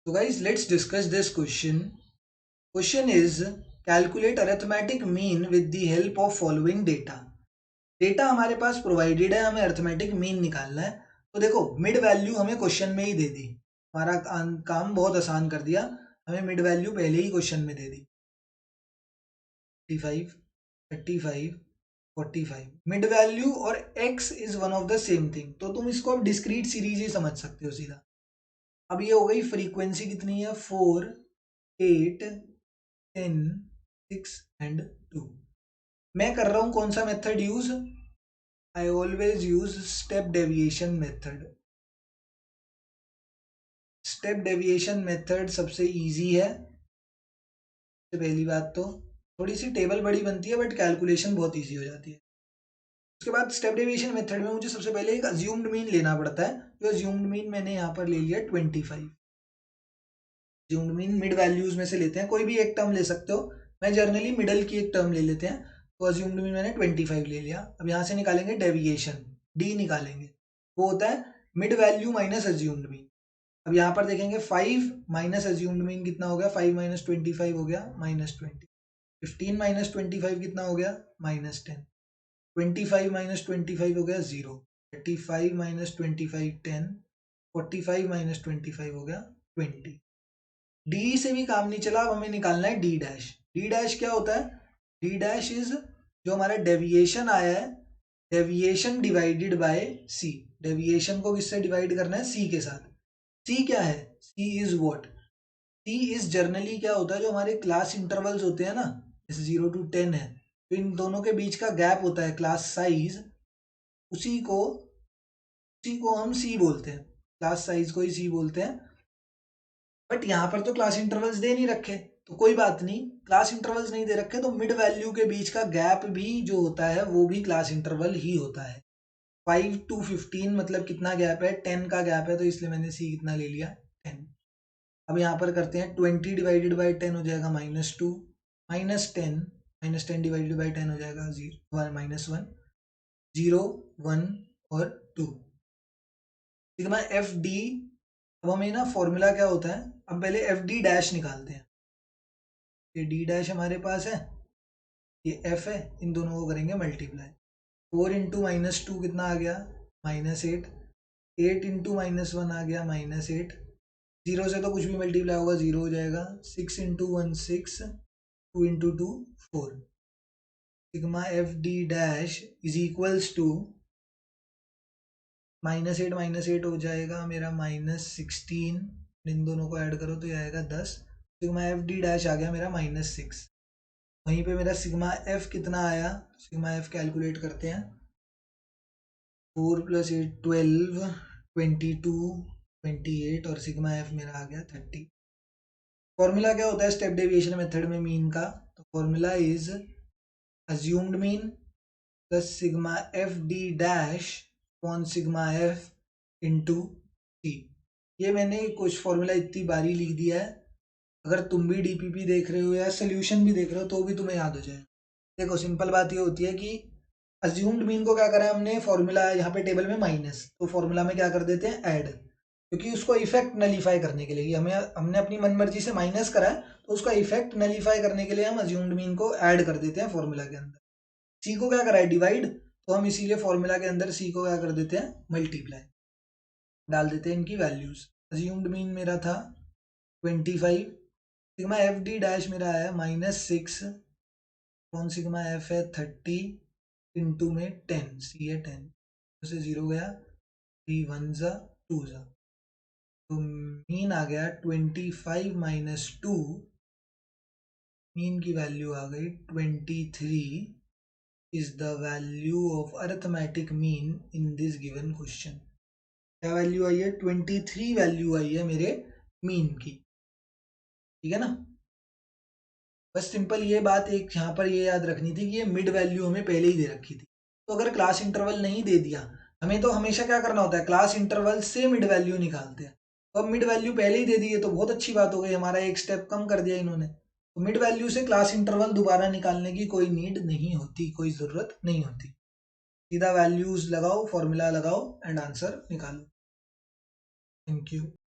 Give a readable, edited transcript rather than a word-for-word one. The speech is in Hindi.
So guys, let's discuss this question. Question is calculate arithmetic mean with the help of following data. Data हमारे पास प्रोवाइडेड है, हमें अरिथमेटिक मीन निकालना है। तो देखो मिड वैल्यू हमें क्वेश्चन में ही दे दी, हमारा काम बहुत आसान कर दिया। हमें मिड वैल्यू पहले ही क्वेश्चन में दे दी 35, 35, 45। मिड वैल्यू और x is one of the same thing, तो तुम इसको अब डिस्क्रीट सीरीज ही समझ सकते हो सीधा। अब ये हो गई फ्रीक्वेंसी कितनी है 4, 8, 10, 6 एंड 2। मैं कर रहा हूं कौन सा method use? I always use step deviation method. Step deviation method सबसे इजी है। सबसे पहली बात तो थोड़ी सी टेबल बड़ी बनती है बट कैलकुलेशन बहुत इजी हो जाती है। उसके बाद स्टेप डेविएशन मेथड में मुझे सबसे पहले एक अज्यूम्ड मीन लेना पड़ता है। जो अज्यूम्ड मीन मैंने यहाँ पर ले लिया 25। अज्यूम्ड मीन मिड वैल्यूज में से लेते हैं, कोई भी एक टर्म ले सकते हो। मैं जर्नली मिडल की एक टर्म ले लेते हैं, तो अज्यूम्ड मीन मैंने 25 ले लिया। अब यहाँ से निकालेंगे डेविएशन, डी निकालेंगे, वो होता है mid value minus assumed mean. अब यहाँ पर देखेंगे 5 माइनस अज्यूम्ड मीन कितना हो गया, 5 माइनस 25 हो गया -20। 15 माइनस 25 कितना हो गया -10। 25 माइनस 25 हो गया 0। 35 माइनस 25 10। 45 माइनस 25 हो गया 20। डी से भी काम नहीं चला, अब हमें निकालना है डी डैश। डी डैश क्या होता है? डी डैश इज जो हमारा डेविएशन आया है, deviation divided by C. Deviation को किससे डिवाइड करना है? सी के साथ। सी क्या है? C is what? C is generally क्या होता है, जो हमारे क्लास इंटरवल्स होते हैं ना, जैसे 0 to 10 है, तो इन दोनों के बीच का गैप होता है क्लास साइज, उसी को हम सी बोलते हैं। क्लास साइज को ही सी बोलते हैं। बट यहाँ पर तो क्लास इंटरवल्स दे नहीं रखे, तो कोई बात नहीं। क्लास इंटरवल्स नहीं दे रखे तो मिड वैल्यू के बीच का गैप भी जो होता है वो भी क्लास इंटरवल ही होता है। 5 to 15 मतलब कितना गैप है? 10 का गैप है, तो इसलिए मैंने सी कितना ले लिया 10। अब यहाँ पर करते हैं 20 डिवाइडेड बाई 10 हो जाएगा -2, -10 डिवाइडेड बाई 10 हो जाएगा -1, 0, 1 और 2। Sigma F D. अब हमें ना फॉर्मूला क्या होता है, अब पहले एफ डी डैश निकालते हैं। ये डी डैश हमारे पास है, ये एफ है, इन दोनों को करेंगे मल्टीप्लाई। 4 इंटू -2 कितना आ गया? -8। 8 इंटू -1 आ गया -8। 0 से तो कुछ भी मल्टीप्लाई होगा 0 हो जाएगा। 6 into 1 6, 2 into 2 4। Sigma F D dash is equals to -8 हो जाएगा मेरा -16। इन दोनों को ऐड करो तो ये आएगा 10। सिग्मा एफ डी डैश आ गया मेरा -6। वहीं पे मेरा सिग्मा एफ कितना आया? सिग्मा एफ कैलकुलेट करते हैं। 4 + 8 12, 22, 28 और सिग्मा एफ मेरा आ गया 30। फॉर्मूला क्या होता है स्टेप डेविएशन मेथड में मीन का? तो formula is assumed mean plus sigma F D dash upon sigma F into C. ये मैंने कुछ फॉर्मूला इतनी बारी लिख दिया है, अगर तुम भी डीपीपी देख रहे हो या सोल्यूशन भी देख रहे हो तो भी तुम्हें याद हो जाए। देखो सिंपल बात ये होती है कि अज्यूम्ड मीन को क्या करा है हमने, फॉर्मूला यहाँ पे टेबल में माइनस, तो फॉर्मूला में क्या कर देते हैं ऐड, क्योंकि उसको इफेक्ट नलीफाई करने के लिए हमें हमने अपनी मनमर्जी से माइनस करा है, तो उसका इफेक्ट नलीफाई करने के लिए हम अज्यूम्ड मीन को ऐड कर देते हैं फॉर्मूला के अंदर। सी को क्या करा है डिवाइड, तो हम इसीलिए फॉर्मूला के अंदर सी को क्या कर देते हैं मल्टीप्लाई, डाल देते हैं इनकी वैल्यूज। अज्यूम्ड मीन मेरा था 25। सिग्मा एफ डी डैश मेरा आया -6, कौन सिग्मा एफ है 30 इंटू में 10, सी है 10 से 0 गया 3 1 जा 2 जा, तो मीन आ गया 25 - 2। मीन की वैल्यू आ गई 23 is the value of arithmetic mean in this given question। क्या वैल्यू आई है? 23 वैल्यू आई है मेरे मीन की। ठीक है ना? बस सिंपल ये बात एक यहाँ पर ये याद रखनी थी कि ये मिड वैल्यू हमें पहले ही दे रखी थी। तो अगर क्लास इंटरवल नहीं दे दिया, हमें तो हमेशा क्या करना होता है, क्लास इंटरवल से मिड वैल्यू निकालते हैं। तो अब मिड वैल्यू पहले ही दे दी है तो बहुत अच्छी बात हो गई, हमारा एक स्टेप कम कर दिया इन्होंने। तो मिड वैल्यू से क्लास इंटरवल दोबारा निकालने की कोई नीड नहीं होती, कोई ज़रूरत नहीं होती। सीधा वैल्यूज लगाओ, फॉर्मूला लगाओ एंड आंसर निकालो। Thank you.